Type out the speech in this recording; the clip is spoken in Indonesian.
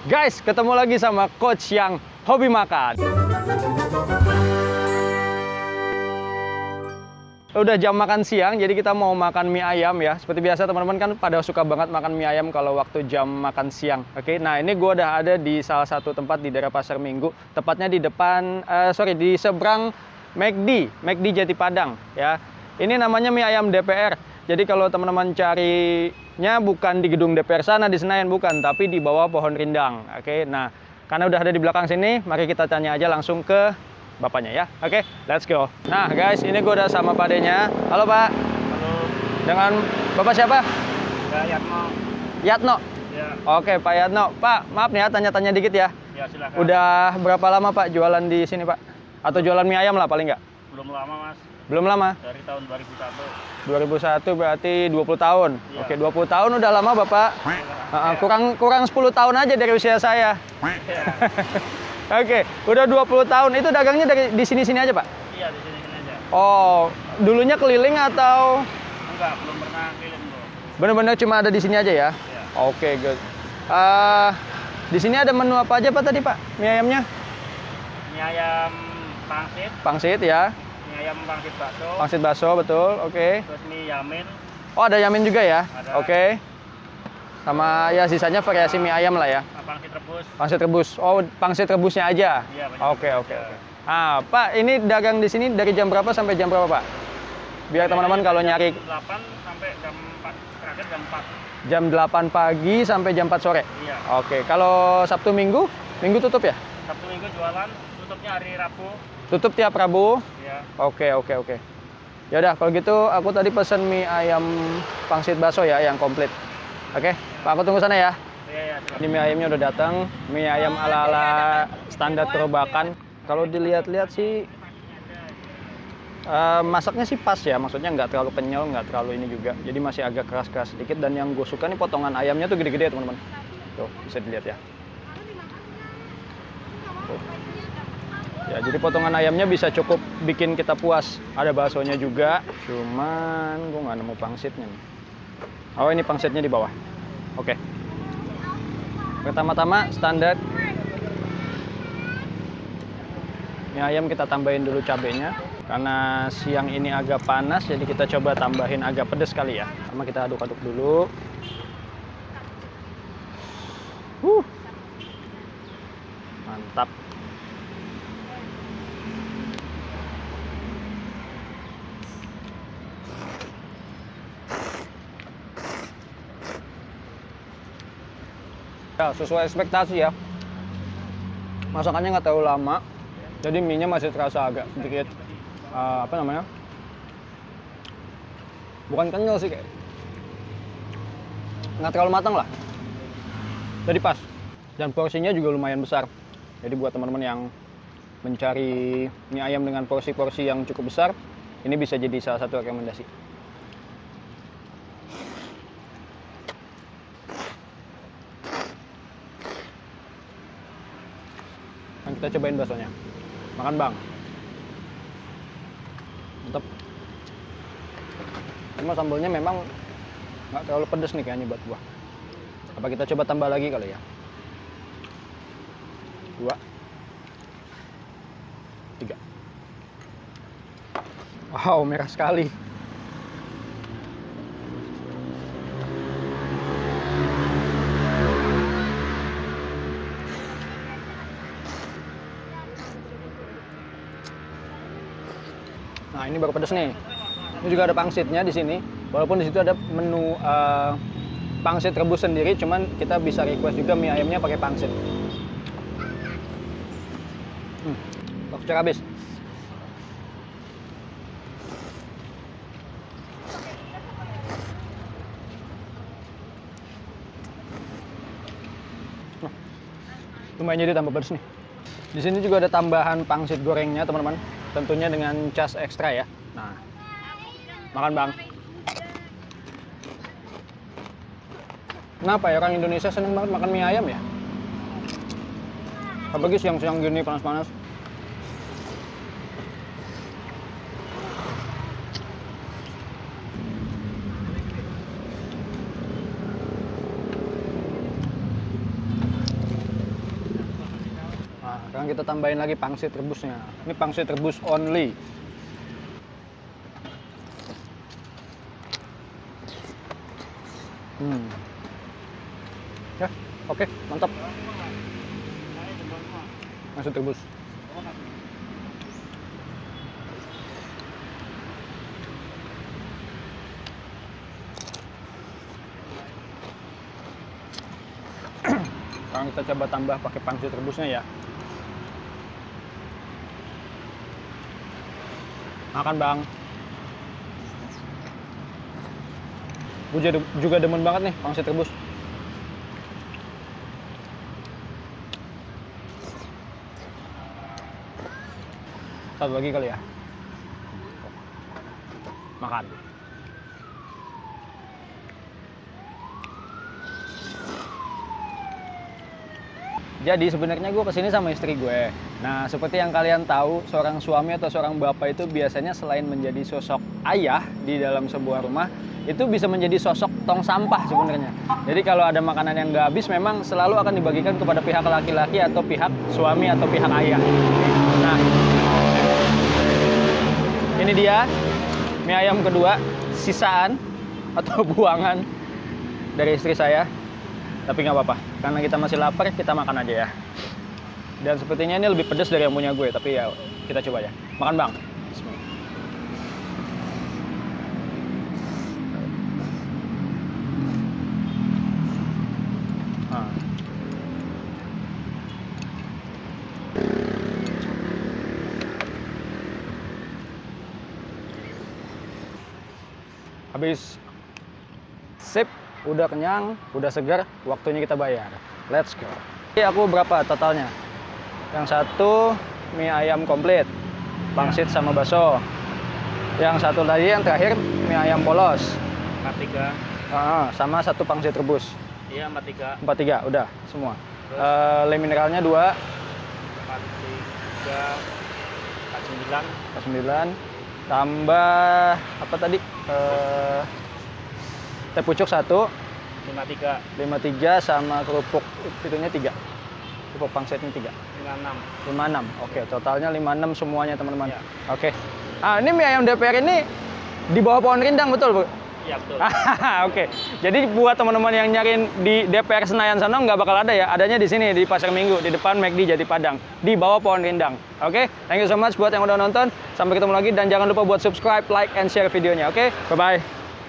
Guys, ketemu lagi sama coach yang hobi makan. Udah jam makan siang, jadi kita mau makan mie ayam ya. Seperti biasa teman-teman kan pada suka banget makan mie ayam kalau waktu jam makan siang. Oke, nah ini gue udah ada di salah satu tempat di daerah Pasar Minggu. Tepatnya di depan, di seberang McD Jati Padang ya. Ini namanya mie ayam DPR. Jadi kalau teman-teman carinya bukan di gedung DPR sana di Senayan, bukan, tapi di bawah pohon rindang. Oke, nah karena udah ada di belakang sini, mari kita tanya aja langsung ke bapaknya ya. Oke, let's go. Nah guys, ini gue udah sama Pak D-nya. Halo Pak. Halo. Dengan Bapak siapa? Ya, Yatno. Yatno. Ya. Oke, Pak Yatno. Pak, maaf nih ya, tanya-tanya dikit ya. Ya, silakan. Udah berapa lama Pak jualan di sini Pak? Atau jualan mie ayam lah paling nggak? Belum lama, Mas. Belum lama? Dari tahun 2001. 2001 berarti 20 tahun. Iya. Oke, 20 tahun udah lama Bapak. Ya. Kurang 10 tahun aja dari usia saya. Ya. Oke, udah 20 tahun. Itu dagangnya dari di sini-sini aja, Pak? Iya, di sini aja. Oh, dulunya keliling atau Enggak, belum pernah keliling, Bro. bener-bener cuma ada di sini aja ya? Ya. Oke, good. Di sini ada menu apa aja Pak tadi Pak? Mie ayamnya? Mie ayam pangsit, Pangsit ya, mie ayam pangsit bakso, pangsit bakso betul. Oke. terus mie yamin, Oh, ada yamin juga ya? Ada. Oke. Sama ya sisanya variasi mie ayam lah ya. pangsit rebus. Pangsit rebus. Oh, pangsit rebusnya aja. Iya, banyak. Oke. Ah, Pak, ini dagang di sini dari jam berapa sampai jam berapa, Pak? Biar teman-teman kalau nyari Jam 8 sampai jam 4, terakhir jam 4. jam 8 pagi sampai jam 4 sore. Iya. Oke, kalau Sabtu Minggu, Minggu tutup ya? Sabtu Minggu jualan, tutupnya hari Rabu. Tutup tiap Rabu. Iya. Oke. Ya udah, kalau gitu aku tadi pesen mie ayam pangsit bakso ya yang komplit. Oke, Pak, aku tunggu sana ya. Iya, silakan. Ini mie ayamnya udah datang, mie ayam ala-ala standar kerobakan. Kalau dilihat-lihat sih masaknya sih pas ya, maksudnya nggak terlalu kenyal, nggak terlalu ini juga. Jadi masih agak keras-keras sedikit, dan yang gue suka nih potongan ayamnya tuh gede-gede teman-teman. Tuh, bisa dilihat ya. Tuh. Ya, jadi potongan ayamnya bisa cukup bikin kita puas. Ada baksonya juga, cuman gue nggak nemu pangsitnya nih. Oh, ini pangsitnya di bawah. Oke. Pertama-tama standar mie ayam kita tambahin dulu cabenya. Karena siang ini agak panas, jadi kita coba tambahin agak pedes kali ya. Sama kita aduk-aduk dulu. Mantap. Ya, sesuai ekspektasi ya. Masakannya nggak terlalu lama, jadi mie-nya masih terasa agak sedikit bukan kenyal sih, kayak nggak terlalu matang lah. Jadi pas, dan porsinya juga lumayan besar. Jadi buat teman-teman yang mencari mie ayam dengan porsi-porsi yang cukup besar, ini bisa jadi salah satu rekomendasi. Dan kita cobain baksonya. Makan bang. Mantap. Cuma sambalnya memang nggak terlalu pedes nih kayaknya buat gua. Apa kita coba tambah lagi kali ya? 2, 3. Wow, merah sekali. Nah, ini baru pedes nih. Ini juga ada pangsitnya di sini. Walaupun di situ ada menu pangsit rebus sendiri, cuman kita bisa request juga mie ayamnya pakai pangsit. Tekstur habis. Lumayan jadi tambah pedes nih. Di sini juga ada tambahan pangsit gorengnya, teman-teman. Tentunya dengan cas ekstra ya. Nah, makan bang. Kenapa ya orang Indonesia seneng banget makan mie ayam ya? Apalagi siang-siang gini panas-panas. Sekarang kita tambahin lagi pangsit rebusnya. Ini pangsit rebus only. Ya, oke, mantap. Pangsit rebus. Sekarang kita coba tambah pakai pangsit rebusnya ya. Makan bang. Gue juga demen banget nih pangsit rebus. Satu lagi kali ya. Makan. Jadi sebenarnya gue kesini sama istri gue. Nah, seperti yang kalian tahu, seorang suami atau seorang bapak itu biasanya selain menjadi sosok ayah di dalam sebuah rumah, itu bisa menjadi sosok tong sampah sebenarnya. Jadi kalau ada makanan yang nggak habis, memang selalu akan dibagikan kepada pihak laki-laki atau pihak suami atau pihak ayah. Nah, ini dia mie ayam kedua, sisaan atau buangan dari istri saya. Tapi nggak apa-apa, karena kita masih lapar, kita makan aja ya. Dan sepertinya ini lebih pedas dari yang punya gue, tapi ya kita coba ya. Makan bang. Bismillah. Nah. Habis. Sip. Udah kenyang, udah segar, waktunya kita bayar. Let's go. Jadi aku berapa totalnya? Yang satu mie ayam komplit, pangsit sama bakso. Yang satu tadi yang terakhir mie ayam polos. 43. Sama satu pangsit rebus. Iya, 43. 43, udah semua. Le mineralnya 2. 43, 49. Tambah apa tadi? Teh pucuk 1. 53, 53 sama kerupuk itunya 3. Kerupuk pangsitnya 3. 56. 56. Oke, totalnya 56 semuanya, teman-teman. Ya. Oke. Ini mie ayam DPR ini di bawah pohon rindang, betul, Bu? Iya, betul. Oke. Jadi buat teman-teman yang nyariin di DPR Senayan sana nggak bakal ada ya. Adanya di sini di Pasar Minggu, di depan McD Jati Padang, di bawah pohon rindang. Oke. Thank you so much buat yang udah nonton. Sampai ketemu lagi dan jangan lupa buat subscribe, like, and share videonya. Oke. Bye-bye.